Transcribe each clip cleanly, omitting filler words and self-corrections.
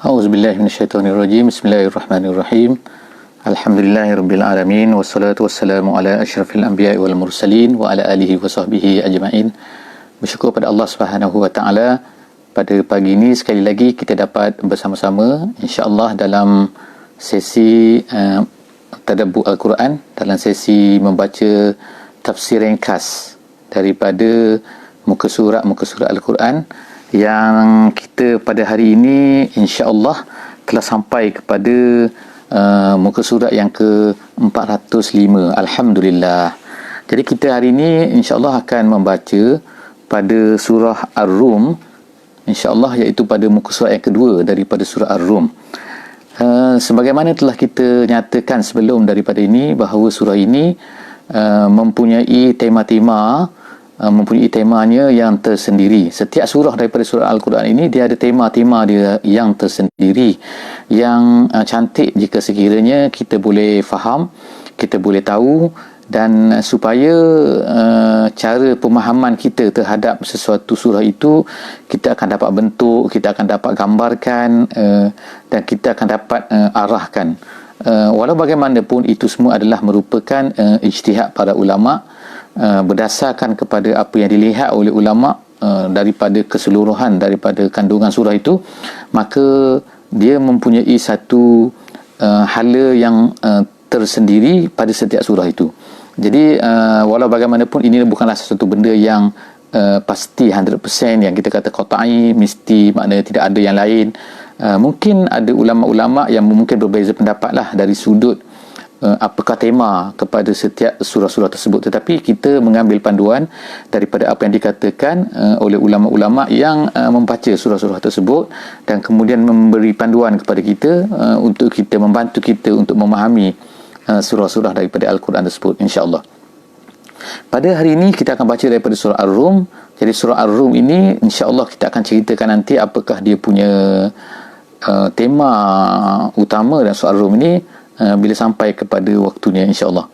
A'udzubillahi minasyaitonirrajim. Bismillahirrahmanirrahim. Alhamdulillahirabbil alamin wassalatu wassalamu ala asyrafil anbiya'i wal mursalin wa ala alihi wa sahbihi ajma'in. Bersyukur pada Allah Subhanahu wa taala, pada pagi ini sekali lagi kita dapat bersama-sama insya-Allah dalam sesi tadabbur Al-Quran, dalam sesi membaca tafsir ringkas daripada muka surat Al-Quran, yang kita pada hari ini insya-Allah telah sampai kepada muka surat yang ke-405. Alhamdulillah. Jadi kita hari ini insya-Allah akan membaca pada surah Ar-Rum, insya-Allah, iaitu pada muka surat yang kedua daripada surah Ar-Rum. Sebagaimana telah kita nyatakan sebelum daripada ini, bahawa surah ini mempunyai temanya yang tersendiri. Setiap surah daripada surah Al-Quran ini dia ada tema-tema dia yang tersendiri, yang cantik jika sekiranya kita boleh faham, kita boleh tahu, dan supaya cara pemahaman kita terhadap sesuatu surah itu kita akan dapat bentuk, kita akan dapat gambarkan, dan kita akan dapat arahkan. Walau bagaimanapun itu semua adalah merupakan ijtihad para ulama, berdasarkan kepada apa yang dilihat oleh ulama daripada keseluruhan daripada kandungan surah itu, maka dia mempunyai satu hala yang tersendiri pada setiap surah itu. Jadi walau bagaimanapun ini bukanlah sesuatu benda yang pasti 100% yang kita kata qat'i, mesti, maknanya tidak ada yang lain. Mungkin ada ulama-ulama yang mungkin berbeza pendapat lah dari sudut apakah tema kepada setiap surah-surah tersebut, tetapi kita mengambil panduan daripada apa yang dikatakan oleh ulama-ulama yang membaca surah-surah tersebut, dan kemudian memberi panduan kepada kita untuk kita, membantu kita untuk memahami surah-surah daripada Al-Quran tersebut, insya-Allah. Pada hari ini kita akan baca daripada surah Ar-Rum. Jadi surah Ar-Rum ini insya-Allah kita akan ceritakan nanti apakah dia punya tema utama dan surah Ar-Rum ini bila sampai kepada waktunya, insya-Allah.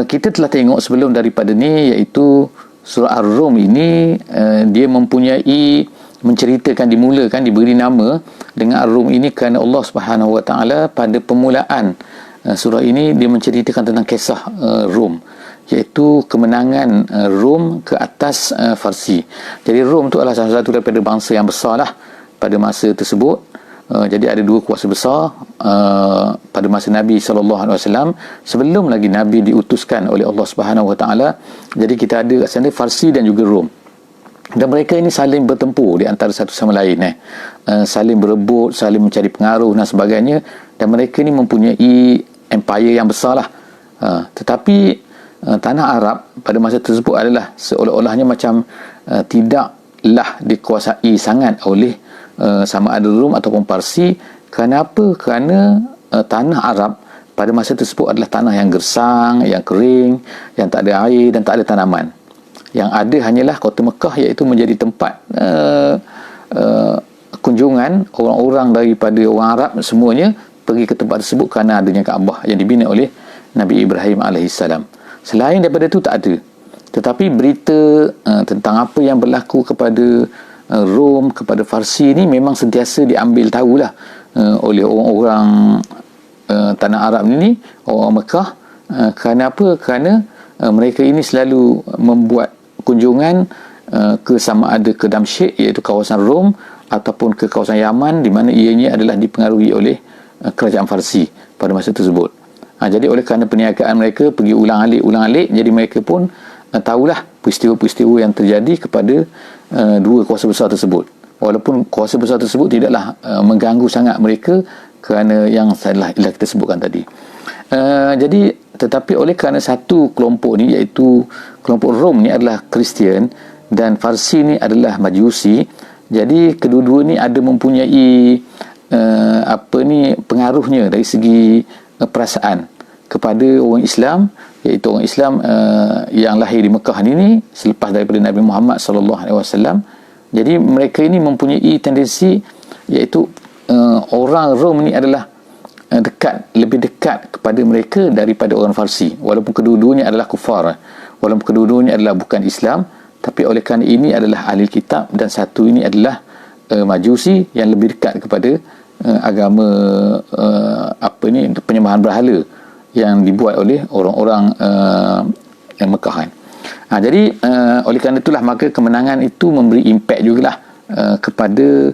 Kita telah tengok sebelum daripada ni, iaitu surah Ar-Rum ini dia mempunyai, menceritakan, dimulakan, diberi nama dengan Ar-Rum ini kerana Allah Subhanahu wa taala pada permulaan surah ini dia menceritakan tentang kisah Rom, iaitu kemenangan Rom ke atas Farsi. Jadi Rom itu adalah salah satu daripada bangsa yang besarlah pada masa tersebut. Jadi ada dua kuasa besar pada masa Nabi SAW, sebelum lagi Nabi diutuskan oleh Allah Subhanahu Wa Taala. Jadi kita ada kat sana Farsi dan juga Rom, dan mereka ini saling bertempur di antara satu sama lain, saling berebut, saling mencari pengaruh dan sebagainya, dan mereka ini mempunyai empire yang besar lah. Tetapi tanah Arab pada masa tersebut adalah seolah-olahnya macam tidaklah dikuasai sangat oleh sama ada Rom ataupun Parsi. Kerana apa? Kerana tanah Arab pada masa tersebut adalah tanah yang gersang, yang kering, yang tak ada air dan tak ada tanaman. Yang ada hanyalah kota Mekah, iaitu menjadi tempat kunjungan orang-orang daripada orang Arab semuanya pergi ke tempat tersebut kerana adanya Kaabah yang dibina oleh Nabi Ibrahim AS. Selain daripada itu tak ada. Tetapi berita tentang apa yang berlaku kepada Rom, kepada Farsi ni memang sentiasa diambil tahulah oleh orang-orang tanah Arab ni, orang Mekah. Kerana apa? Kerana mereka ini selalu membuat kunjungan ke sama ada ke Damsyik, iaitu kawasan Rom, ataupun ke kawasan Yaman, di mana ianya adalah dipengaruhi oleh kerajaan Farsi pada masa tersebut. Jadi oleh kerana perniagaan mereka pergi ulang-alik, jadi mereka pun tahulah peristiwa-peristiwa yang terjadi kepada dua kuasa besar tersebut. Walaupun kuasa besar tersebut tidaklah mengganggu sangat mereka kerana yang telah kita sebutkan tadi. Jadi tetapi oleh kerana satu kelompok ni, iaitu kelompok Rom ni adalah Kristian dan Farsi ni adalah Majusi, jadi kedua-dua ni ada mempunyai pengaruhnya dari segi perasaan kepada orang Islam, iaitu orang Islam yang lahir di Mekah ni selepas daripada Nabi Muhammad SAW. Jadi mereka ini mempunyai tendensi, iaitu orang Rom ni adalah lebih dekat kepada mereka daripada orang Farsi, walaupun kedua-duanya adalah kufar, walaupun kedua-duanya adalah bukan Islam, tapi oleh kerana ini adalah ahli kitab dan satu ini adalah Majusi yang lebih dekat kepada agama penyembahan berhala yang dibuat oleh orang-orang Mekah kan. Jadi oleh kerana itulah maka kemenangan itu memberi impak jugalah kepada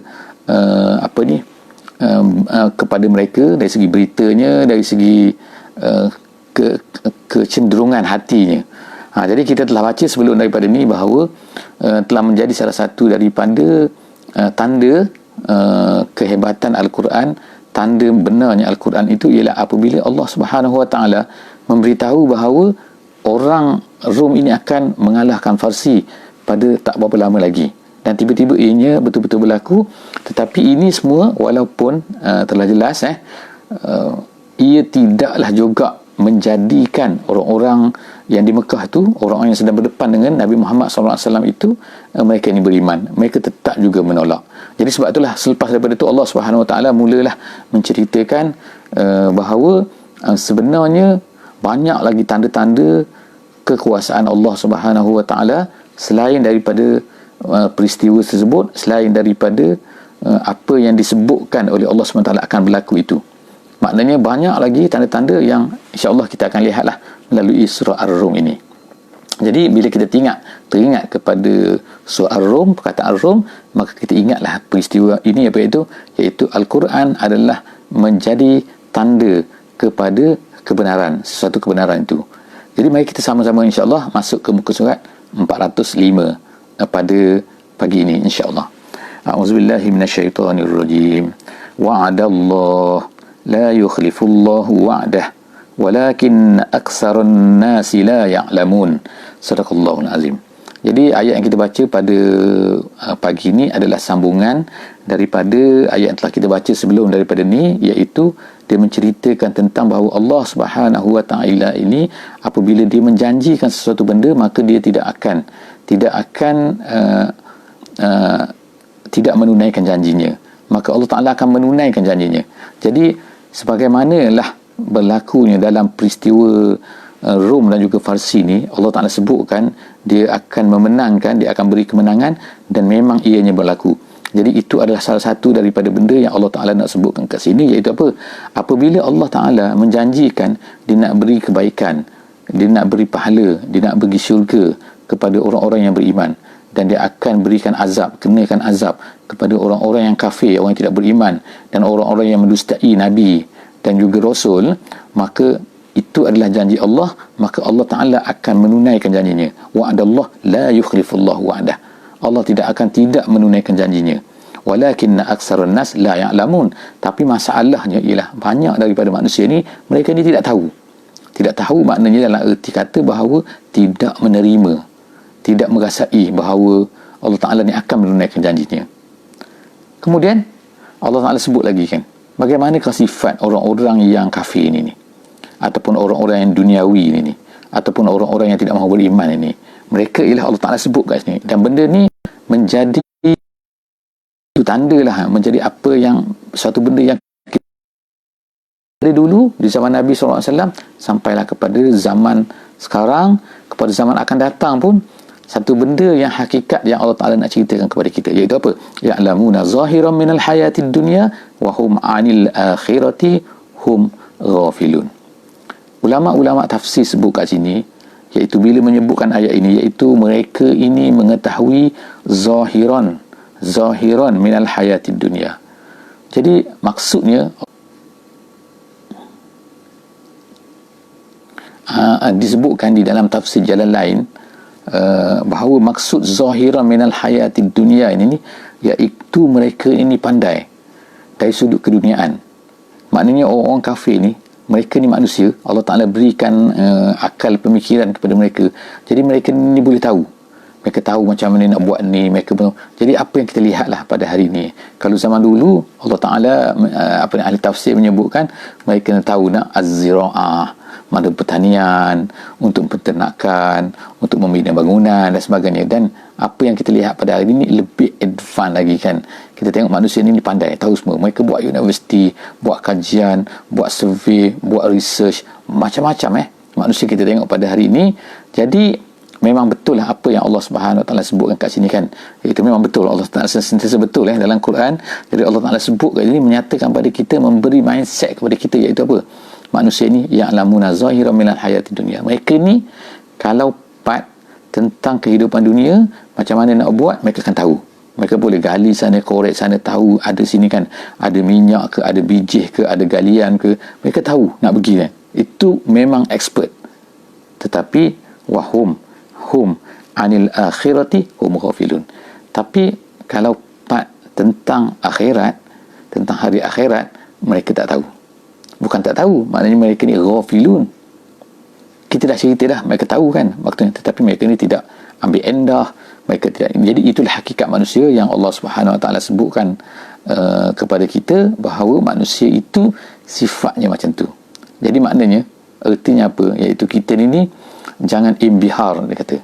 kepada mereka dari segi beritanya, dari segi kecenderungan hatinya. Jadi kita telah baca sebelum daripada ni bahawa telah menjadi salah satu daripada tanda kehebatan Al-Quran, tanda benarnya Al-Quran itu ialah apabila Allah Subhanahu Wa Taala memberitahu bahawa orang Rom ini akan mengalahkan Farsi pada tak berapa lama lagi, dan tiba-tiba ianya betul-betul berlaku. Tetapi ini semua walaupun telah jelas ia tidaklah juga menjadikan orang-orang yang di Mekah tu, orang-orang yang sedang berdepan dengan Nabi Muhammad SAW itu, mereka ini beriman. Mereka tetap juga menolak. Jadi sebab itulah selepas daripada itu Allah Subhanahu Wa Taala mulalah menceritakan bahawa sebenarnya banyak lagi tanda-tanda kekuasaan Allah Subhanahu Wa Taala selain daripada peristiwa tersebut, selain daripada apa yang disebutkan oleh Allah SWT akan berlaku itu. Maknanya banyak lagi tanda-tanda yang insya-Allah kita akan lihatlah melalui surah Ar-Rum ini. Jadi bila kita teringat kepada surah Ar-Rum, perkataan Ar-Rum, maka kita ingatlah peristiwa ini iaitu Al-Quran adalah menjadi tanda kepada kebenaran, sesuatu kebenaran itu. Jadi mari kita sama-sama insya-Allah masuk ke muka surat 405 pada pagi ini insya-Allah. A'udzubillahi minasyaitonirrajim. Wa'adallahu la yukhlifullahu wa'dah walakin aktsaran nasi la ya'lamun. Sadaqallahul azim. Jadi ayat yang kita baca pada pagi ini adalah sambungan daripada ayat yang telah kita baca sebelum daripada ni, iaitu dia menceritakan tentang bahawa Allah Subhanahu Wa Taala ini apabila dia menjanjikan sesuatu benda, maka dia tidak akan tidak menunaikan janjinya. Maka Allah Ta'ala akan menunaikan janjinya. Jadi sebagaimanalah berlakunya dalam peristiwa Rom dan juga Farsi ni, Allah Ta'ala sebutkan dia akan memenangkan, dia akan beri kemenangan, dan memang ianya berlaku. Jadi itu adalah salah satu daripada benda yang Allah Ta'ala nak sebutkan kat sini, iaitu apa? Apabila Allah Ta'ala menjanjikan dia nak beri kebaikan, dia nak beri pahala, dia nak bagi syurga kepada orang-orang yang beriman, dan dia akan berikan azab, kenakan azab kepada orang-orang yang kafir, orang yang tidak beriman, dan orang-orang yang mendustai Nabi dan juga Rasul, maka itu adalah janji Allah, maka Allah Ta'ala akan menunaikan janjinya. Wa'adallah la yukhlifullahu wa'dah. Allah tidak menunaikan janjinya. Walakinna aksarun nas la ya'lamun. Tapi masalahnya ialah banyak daripada manusia ni, mereka ni tidak tahu. Tidak tahu maknanya dalam erti kata bahawa tidak menerima, tidak merasai bahawa Allah Ta'ala ni akan menunaikan janjinya. Kemudian Allah Ta'ala sebut lagi kan, bagaimanakah sifat orang-orang yang kafir ini ni, ataupun orang-orang yang duniawi ini ni, ataupun orang-orang yang tidak mahu beriman ini. Mereka ialah Allah Ta'ala sebut kat sini, dan benda ni menjadi itu tanda lah, menjadi apa yang suatu benda yang dari dulu di zaman Nabi SAW sampailah kepada zaman sekarang, kepada zaman akan datang pun, satu benda yang hakikat yang Allah Ta'ala nak ceritakan kepada kita, iaitu apa? Ya'lamuna zahiran minal hayatid dunya wa hum 'anil akhirati hum ghafilun. Ulama-ulama tafsir sebut kat sini, iaitu bila menyebutkan ayat ini, iaitu mereka ini mengetahui zahiran minal hayatid dunya. Jadi maksudnya disebutkan di dalam tafsir jalan lain bahawa maksud zahiran minal hayatid dunya ini iaitu mereka ini pandai dari sudut keduniaan. Maknanya orang-orang kafir ni, mereka ni manusia, Allah Ta'ala berikan akal pemikiran kepada mereka. Jadi mereka ni boleh tahu. Mereka tahu macam mana nak buat ni. Jadi apa yang kita lihatlah pada hari ni. Kalau zaman dulu, Allah Ta'ala, ahli tafsir menyebutkan, mereka nak tahu nak az-zira'ah, mana pertanian, untuk peternakan, untuk membina bangunan dan sebagainya. Dan apa yang kita lihat pada hari ini lebih advance lagi kan. Kita tengok manusia ni pandai, tahu semua. Mereka buat universiti, buat kajian, buat survey, buat research, macam-macam manusia kita tengok pada hari ini. Jadi memang betul lah apa yang Allah Subhanahu Wa Taala sebutkan kat sini kan. Itu memang betul, Allah Taala sentiasa betul dalam Quran. Jadi Allah Taala sebut kat sini menyatakan pada kita, memberi mindset kepada kita, iaitu apa? Manusia ni ya'lamuna zahiran minal hayati dunia. Mereka ni kalau part tentang kehidupan dunia, macam mana nak buat, mereka akan tahu. Mereka boleh gali sana, korek sana, tahu ada sini kan, ada minyak ke, ada bijih ke, ada galian ke, mereka tahu nak pergi kan. Itu memang expert. Tetapi wahum anil akhirati hum ghafilun. Tapi kalau part tentang akhirat, tentang hari akhirat, mereka tak tahu. Bukan tak tahu, maknanya mereka ni ghafilun. Kita dah cerita dah, mereka tahu kan maksudnya, tetapi mereka ni tidak ambil endah, mereka tidak. Jadi itulah hakikat manusia yang Allah Subhanahu Wa Taala sebutkan kepada kita, bahawa manusia itu sifatnya macam tu. Jadi maknanya, ertinya apa? Iaitu kita ni jangan imbihar, dia kata.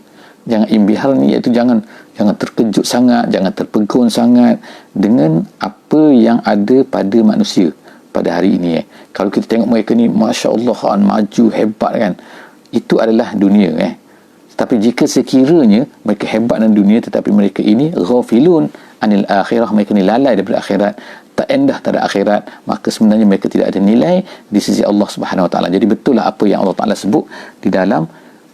Jangan imbihar ni iaitu jangan terkejut sangat, jangan terpegun sangat dengan apa yang ada pada manusia pada hari ini. Kalau kita tengok mereka ni, masya-Allah kan, maju hebat kan. Itu adalah dunia Tapi jika sekiranya mereka hebat dalam dunia, tetapi mereka ini ghafilun anil akhirah, mereka ni lalai daripada akhirat, tak endah terhadap akhirat, maka sebenarnya mereka tidak ada nilai di sisi Allah Subhanahu Wa Taala. Jadi betul lah apa yang Allah Taala sebut di dalam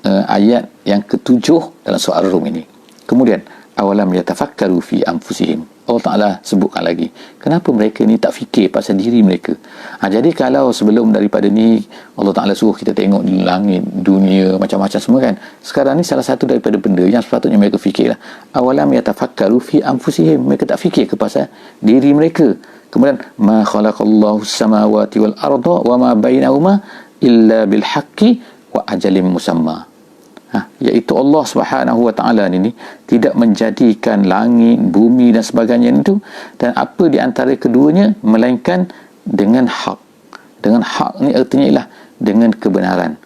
ayat yang ke-7 dalam surah Ar-Rum ini. Kemudian awalam yatafakkaru fi anfusihim, Allah Ta'ala sebutkan lagi, kenapa mereka ni tak fikir pasal diri mereka. Jadi kalau sebelum daripada ni Allah Ta'ala suruh kita tengok di langit, dunia, macam-macam semua kan, sekarang ni salah satu daripada benda yang sepatutnya mereka fikirlah, awalam yatafakkaru fi anfusihim, mereka tak fikir ke pasal diri mereka. Kemudian ma khalaqallahu samawati wal arda wa ma bainahuma illa bil haqqi wa ajalim musamma. Iaitu Allah Subhanahu Wa Taala ni tidak menjadikan langit, bumi dan sebagainya itu, dan apa di antara keduanya, melainkan dengan hak. Dengan hak ni artinya ialah dengan kebenaran.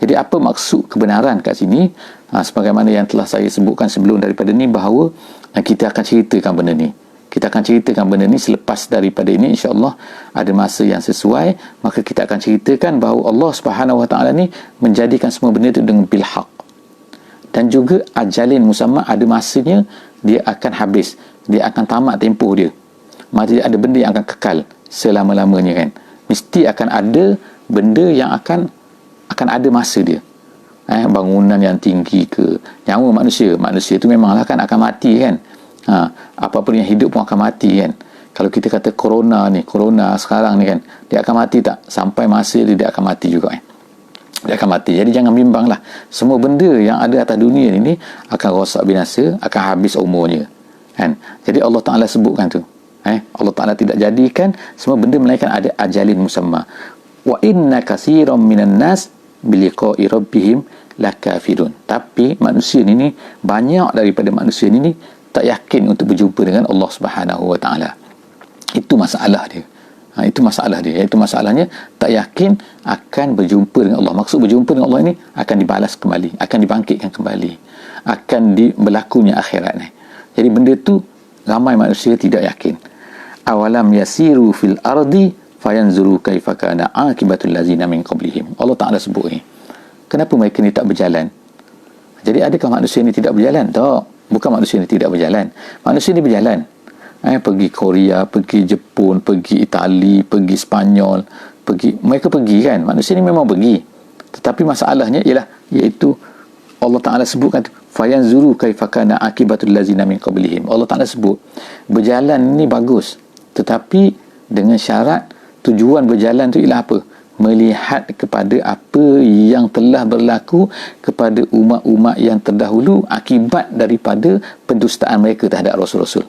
Jadi apa maksud kebenaran kat sini? Sebagaimana yang telah saya sebutkan sebelum daripada ni, bahawa kita akan ceritakan benda ni. Kita akan ceritakan benda ni selepas daripada ini, insya-Allah ada masa yang sesuai, maka kita akan ceritakan bahawa Allah Subhanahu Wa Taala ni menjadikan semua benda itu dengan bil haq. Dan juga ajalin musamma, ada masanya dia akan habis, dia akan tamat tempoh dia. Maka ada benda yang akan kekal selama-lamanya kan. Mesti akan ada benda yang akan ada masa dia. Bangunan yang tinggi ke, nyawa manusia tu memanglah kan akan mati kan. Apa-apa yang hidup pun akan mati kan. Kalau kita kata corona sekarang ni kan, dia akan mati tak? Sampai masa dia akan mati juga kan. Dia akan mati. Jadi jangan bimbanglah. Semua benda yang ada atas dunia ini akan rosak binasa, akan habis umurnya. Kan? Jadi Allah Ta'ala sebutkan tu. Allah Ta'ala tidak jadikan semua benda melainkan ada ajalin musamma. Wa inna katsiran minan nas biliqa'i rabbihim lakafirun. Tapi manusia ini, banyak daripada manusia ini tak yakin untuk berjumpa dengan Allah Subhanahu Wa Ta'ala. Itu masalah dia. Itu masalah dia. Iaitu masalahnya tak yakin akan berjumpa dengan Allah. Maksud berjumpa dengan Allah ini akan dibalas kembali, akan dibangkitkan kembali, akan berlakunya akhirat ni. Jadi benda tu ramai manusia tidak yakin. Awalam yasiru fil ardi fayanzuru kaifa kana akibatul ladzina min qablihim. Allah Taala sebut ni. Kenapa mereka ni tak berjalan? Jadi adakah manusia ni tidak berjalan? Tak. Bukan manusia ni tidak berjalan. Manusia ni berjalan. Pergi Korea, pergi Jepun, pergi Itali, pergi Spanyol, mereka pergi kan. Manusia ni memang pergi. Tetapi masalahnya ialah, iaitu Allah Ta'ala sebutkan fayanzuru kaifa kana akibatul ladzina min qablihim. Allah Ta'ala sebut berjalan ni bagus, tetapi dengan syarat tujuan berjalan tu ialah apa? Melihat kepada apa yang telah berlaku kepada umat-umat yang terdahulu akibat daripada pendustaan mereka terhadap Rasul-Rasul,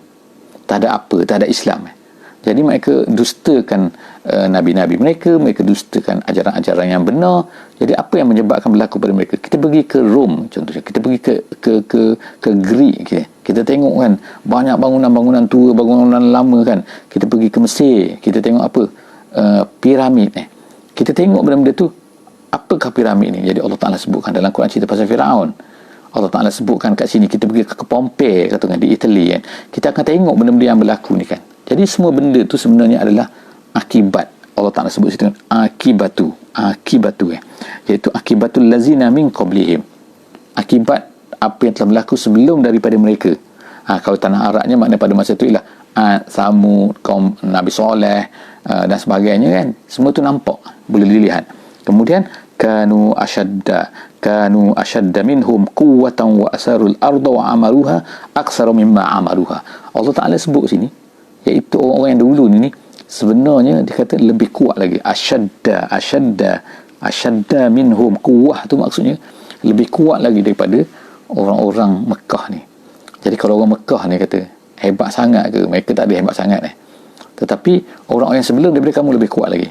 terhadap Islam. Jadi mereka dustakan nabi-nabi mereka dustakan ajaran-ajaran yang benar. Jadi apa yang menyebabkan berlaku pada mereka? Kita pergi ke Rom contohnya, kita pergi ke Greek, kita tengok kan banyak bangunan-bangunan tua, bangunan lama kan. Kita pergi ke Mesir, kita tengok apa? Piramid kita tengok benda-benda tu. Apakah piramid ni? Jadi Allah Ta'ala sebutkan dalam Quran cerita pasal Firaun. Allah Ta'ala sebutkan kat sini. Kita pergi ke Pompei katakan di Itali kan. Kita akan tengok benda-benda yang berlaku ni kan. Jadi semua benda tu sebenarnya adalah akibat. Allah Ta'ala sebut situ akibatu iaitu akibatul lazina min qablihim, akibat apa yang telah berlaku sebelum daripada mereka. Kalau tanah Arabnya maknanya pada masa itu ialah Samud, kaum Nabi Soleh dan sebagainya kan. Semua tu nampak, boleh dilihat. Kemudian kanu ashadda minhum quwwatan wa asarul arda wa amaruha aksara mimma amaruha. Allah Ta'ala sebut sini, iaitu orang-orang yang dulu ni sebenarnya dia kata lebih kuat lagi. Ashadda minhum, kuwah tu maksudnya lebih kuat lagi daripada orang-orang Mekah ni. Jadi kalau orang Mekah ni kata hebat sangat ke, mereka tak ada hebat sangat tetapi orang-orang yang sebelum daripada kamu lebih kuat lagi.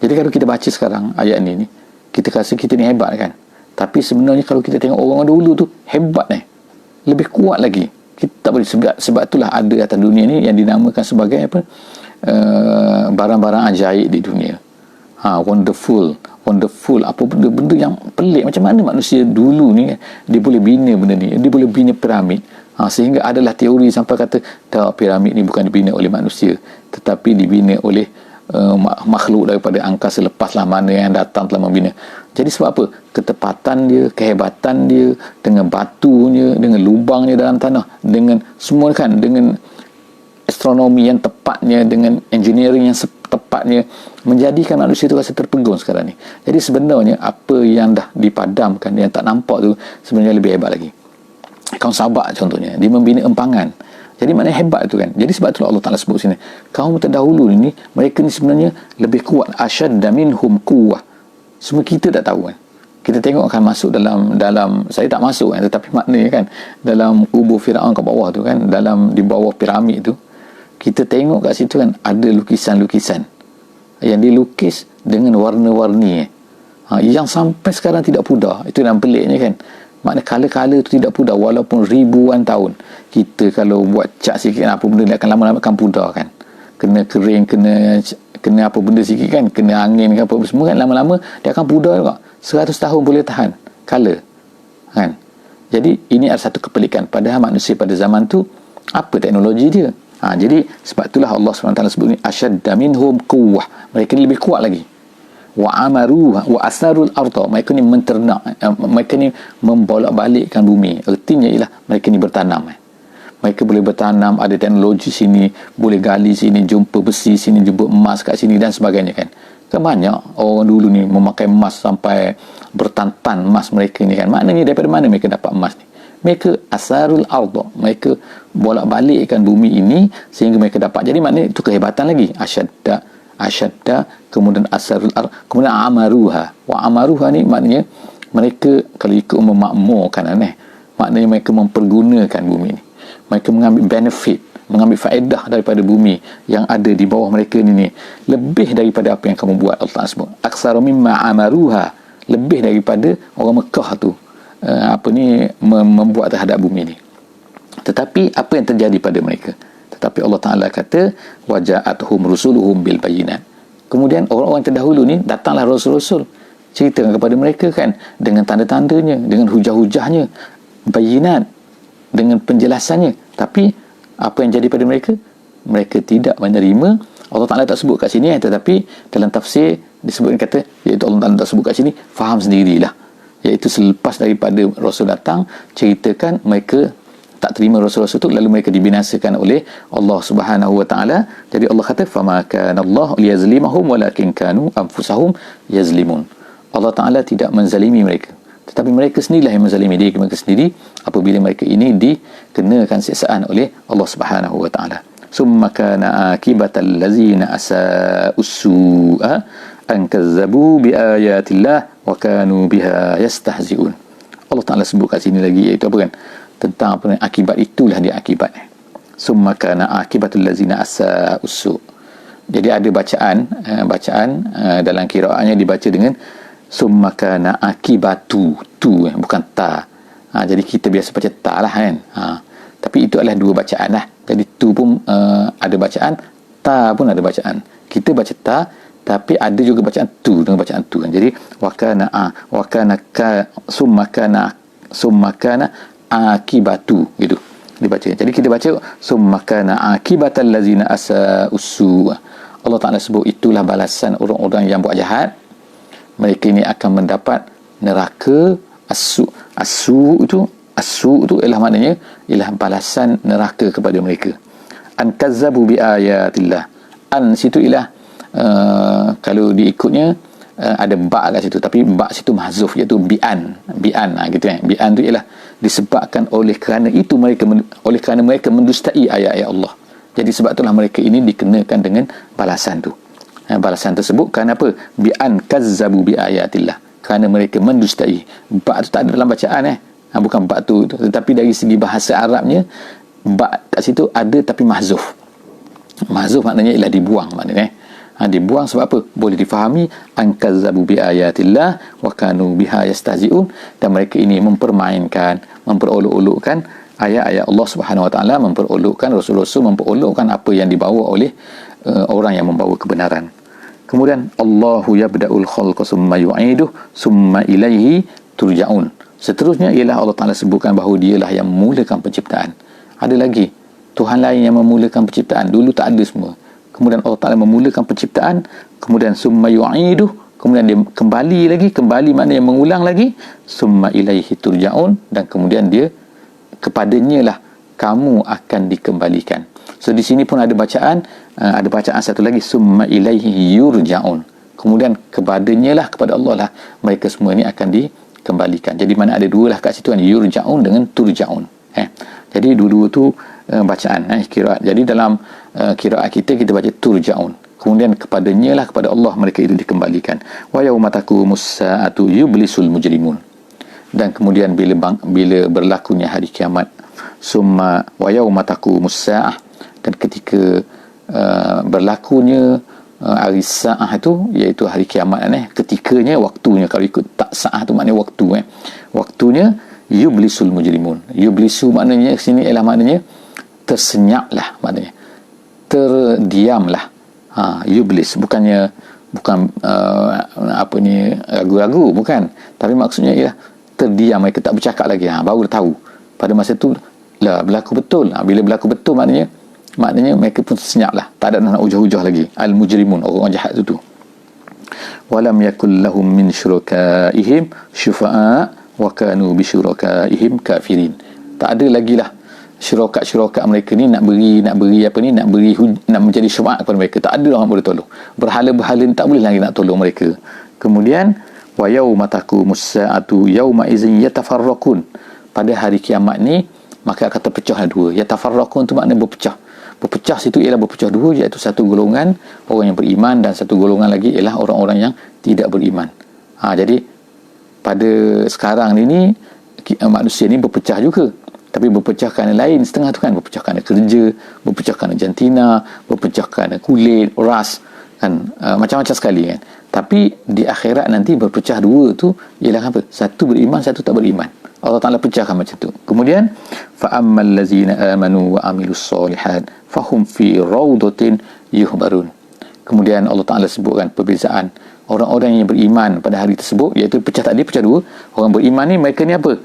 Jadi kalau kita baca sekarang ayat ni kita rasa kita ni hebat kan, tapi sebenarnya kalau kita tengok orang dulu tu hebat lebih kuat lagi. Kita tak boleh, sebab itulah ada atas dunia ni yang dinamakan sebagai apa, barang-barang ajaib di dunia. Wonderful, apa benda yang pelik. Macam mana manusia dulu ni dia boleh bina benda ni, dia boleh bina piramid. Sehingga adalah teori sampai kata tak, piramid ni bukan dibina oleh manusia tetapi dibina oleh makhluk daripada angkasa lepaslah mana yang datang telah membina. Jadi sebab apa? Ketepatan dia, kehebatan dia dengan batunya, dengan lubangnya dalam tanah, dengan semua kan, dengan astronomi yang tepatnya, dengan engineering yang tepatnya, menjadikan manusia itu rasa terpegun sekarang ni. Jadi sebenarnya apa yang dah dipadamkan, yang tak nampak tu sebenarnya lebih hebat lagi. Kaum Sabak contohnya, dia membina empangan. Jadi maknanya hebat tu kan. Jadi sebab itulah Allah Ta'ala sebut sini, kaum terdahulu ni mereka ni sebenarnya lebih kuat. Ashadda minhum quwwah. Semua kita tak tahu kan. Kita tengok akan masuk dalam saya tak masuk kan, tetapi maknanya kan dalam kubur Firaun kat bawah tu kan, di bawah piramid tu, kita tengok kat situ kan ada lukisan-lukisan yang dilukis dengan warna-warni yang sampai sekarang tidak pudar. Itu yang peliknya kan. Maknanya kala-kala tu tidak pudar walaupun ribuan tahun. Kita kalau buat cat sikit apa benda ni akan lama-lama akan pudar kan. Kena kering, kena apa benda sikit kan, kena angin ke apa semua kan, lama-lama dia akan pudar juga. 100 tahun boleh tahan kala kan. Jadi ini ada satu kepelikan, padahal manusia pada zaman tu apa teknologi dia. Jadi sebab itulah Allah SWT sebut ni asyadda minhum quwwah, mereka ni lebih kuat lagi. Wa amaruha wa asarul arda, mereka ni menternak, mereka ni membolak-balikkan bumi. Artinya ialah mereka ni bertanam. Mereka boleh bertanam, ada teknologi sini, boleh gali sini, jumpa besi sini, jumpa emas kat sini dan sebagainya kan. Kan banyak orang dulu ni memakai emas sampai bertan-tan emas mereka ni kan. Maknanya daripada mana mereka dapat emas ni? Mereka asarul arda, mereka bolak-balikkan bumi ini sehingga mereka dapat. Jadi maknanya itu kehebatan lagi. Asyadda, kemudian asarul arda, kemudian amaruha. Wa amaruha ni maknanya mereka kalau ikut memakmurkan maknanya mereka mempergunakan bumi ni. Mereka mengambil benefit, mengambil faedah daripada bumi yang ada di bawah mereka ni lebih daripada apa yang kamu buat. Allah sebut aksara mimma amaruha, lebih daripada orang Mekah tu membuat terhadap bumi ni. Tetapi apa yang terjadi pada mereka? Tetapi Allah Ta'ala kata waja'athum rusuluhum bil bayinat. Kemudian orang-orang terdahulu ni datanglah rasul-rasul ceritakan kepada mereka kan, dengan tanda-tandanya, dengan hujah-hujahnya, bayinat, dengan penjelasannya. Tapi apa yang jadi pada mereka? Mereka tidak menerima. Allah Ta'ala tak sebut kat sini tetapi dalam tafsir disebutkan kata, iaitu Allah Ta'ala tak sebut kat sini, faham sendirilah, iaitu selepas daripada Rasul datang ceritakan, mereka tak terima Rasul-Rasul itu, lalu mereka dibinasakan oleh Allah Subhanahu Wa Ta'ala. Jadi Allah kata fama kana Allah liyazlimahum walakin kanu anfusahum yazlimun. Allah Ta'ala tidak menzalimi mereka, tetapi mereka sendirilah yang menzalimi diri mereka sendiri apabila mereka ini dikenakan siksaan oleh Allah Subhanahu Wa Ta'ala. Summa kana akibatal ladzina asa'us su'a an kazzabu bi ayatillah wa kanu biha yastahzi'un. Allah Ta'ala sebut kat sini lagi, iaitu apa kan, tentang apa, akibat itulah dia akibat. Summa kana akibatul ladzina asa'us su'. Jadi ada bacaan dalam qiraatnya dibaca dengan summa kana akibatu, tu bukan ta. Jadi kita biasa baca ta lah kan. Tapi itu adalah dua bacaan lah. Jadi tu pun ada bacaan, ta pun ada bacaan. Kita baca ta, tapi ada juga bacaan tu dengan bacaan tu kan. Jadi wa kana summa kana akibatu, gitu dibaca. Jadi kita baca summa kana akibatal ladzina asa'us. Allah Ta'ala sebut itulah balasan orang-orang yang buat jahat. Mereka ini akan mendapat neraka. Asu itu As-su' tu ialah maknanya ialah balasan neraka kepada mereka. An kazzabu bi ayatillah. An situ ialah kalau diikutnya ada ba' kat situ, tapi ba' situ mahzuf, iaitu bi'an gitu kan. Bi'an tu ialah disebabkan oleh kerana itu mereka mendustai ayat-ayat Allah. Jadi sebab itulah mereka ini dikenakan dengan balasan tu. Balasan tersebut kerana apa? Bi'an kazzabu bi ayatillah, kerana mereka mendustai. Ba' tu tak ada dalam bacaan bukan ba' tu, tetapi dari segi bahasa Arabnya ba' kat situ ada tapi mahzuf. Mahzuf maknanya ialah dibuang maknanya. Dibuang sebab apa? Boleh difahami an kazzabu bi ayatillah wa kanu biha yastahzi'un, dan mereka ini mempermainkan, memperolok-olokkan ayat-ayat Allah Subhanahu wa taala, memperolokkan rasul-rasul, memperolokkan apa yang dibawa oleh orang yang membawa kebenaran. Kemudian Allahu yabda'ul khalqa summa yu'iduh summa ilaihi turja'un. Seterusnya ialah Allah Taala sebutkan bahawa dialah yang memulakan penciptaan. Ada lagi Tuhan lain yang memulakan penciptaan, dulu tak ada semua. Kemudian Allah Taala memulakan penciptaan, kemudian summa yu'iduh, kemudian dia kembali maknanya mengulang lagi, summa ilaihi turja'un, dan kemudian dia kepadanya lah kamu akan dikembalikan. So di sini pun ada bacaan satu lagi, summa ilaihi yurja'un, kemudian kepadanya lah, kepada Allah lah mereka semua ini akan dikembalikan. Jadi mana ada dua lah kat situ kan, yurja'un dengan turja'un. Jadi dua-dua tu bacaan kiraat. Jadi dalam kiraat kita baca turja'un, kemudian kepadanya lah, kepada Allah mereka itu dikembalikan. Wa yauma taqumus saatu yublisul mujrimun, dan kemudian bila berlakunya hari kiamat, summa wa yauma taqumus saah, dan ketika berlakunya hari saah itu, iaitu hari kiamat ketikanya, waktunya, kalau ikut tak saah tu maknanya waktu waktunya, yublisul mujrimun. Yublisu maknanya sini ialah maknanya tersenyaplah, maknanya terdiamlah. Yublis bukan ragu-ragu, bukan, tapi maksudnya ialah terdiam, mereka tak bercakap lagi, baru tahu pada masa tu lah berlaku betul. Bila berlaku betul maknanya mereka pun tersenyaplah, tak ada nak ujah-ujah lagi. Al-mujrimun, orang jahat itu. Walam yakul lahum min syurakaihim syufa'a wa kanu bi syurakaihim kafirin. Tak ada lagi lah syuraka mereka ni nak menjadi syafaat kepada mereka. Tak ada orang boleh tolong. Berhala-berhala ni tak boleh lagi nak tolong mereka. Kemudian wa yauma taqumus saatu yauma idzin yatafarraqun. Pada hari kiamat ni maka akan terpecah dua. Yatafarraqun tu makna berpecah. Berpecah situ ialah berpecah dua, iaitu satu golongan orang yang beriman dan satu golongan lagi ialah orang-orang yang tidak beriman. Jadi pada sekarang ini manusia ni berpecah juga, tapi berpecah kerana lain setengah tu kan, berpecah kerana kerja, berpecah kerana jantina, berpecah kerana kulit, ras kan, macam-macam sekali kan. Tapi di akhirat nanti berpecah dua tu ialah apa? Satu beriman, satu tak beriman. Allah Ta'ala pecahkan macam tu. Kemudian fa'ammal lazina amanu wa amilus solihat fahum fi rawdatin yuhbarun. Kemudian Allah Ta'ala sebutkan perbezaan orang-orang yang beriman pada hari tersebut, iaitu pecah dua. Orang beriman ni, mereka ni apa?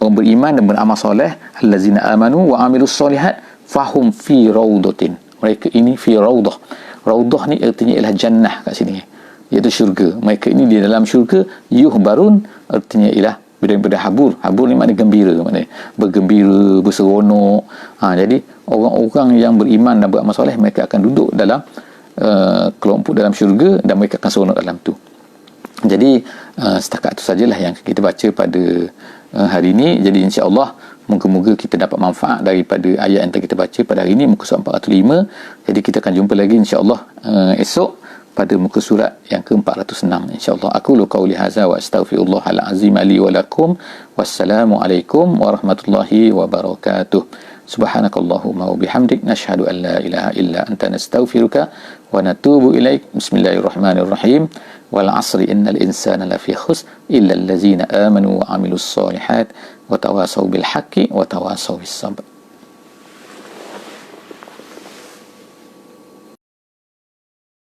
Orang beriman dan beramal soleh, allazina amanu wa amilus solihat fahum fi rawdatin. Mereka ini fi rawdah. Rawdah ni artinya ialah jannah kat sini, iaitu syurga. Mereka ini di dalam syurga. Yuhbarun artinya ialah daripada habur ni makna gembira, makna bergembira, berseronok. Jadi orang-orang yang beriman dan beramal soleh, mereka akan duduk dalam kelompok dalam syurga dan mereka akan seronok dalam tu. Jadi setakat itu sajalah yang kita baca pada hari ini. Jadi insya-Allah moga-moga kita dapat manfaat daripada ayat yang kita baca pada hari ini, muka surat 405. Jadi kita akan jumpa lagi insya-Allah esok pada muka surat yang ke-406 insya-Allah. Aku qauli hadza wa astaghfirullahal azim li wa lakum. Wassalamu alaikum warahmatullahi wabarakatuh. Subhanakallahumma wa bihamdik nashhadu an la ilaha illa anta nastaghfiruka wa natubu ilaik. Bismillahirrahmanirrahim. Wal 'asri innal insana lafi khusr illa allazina amanu wa 'amilus solihat wa tawasaw bil haqqi wa tawasaw bis sabr.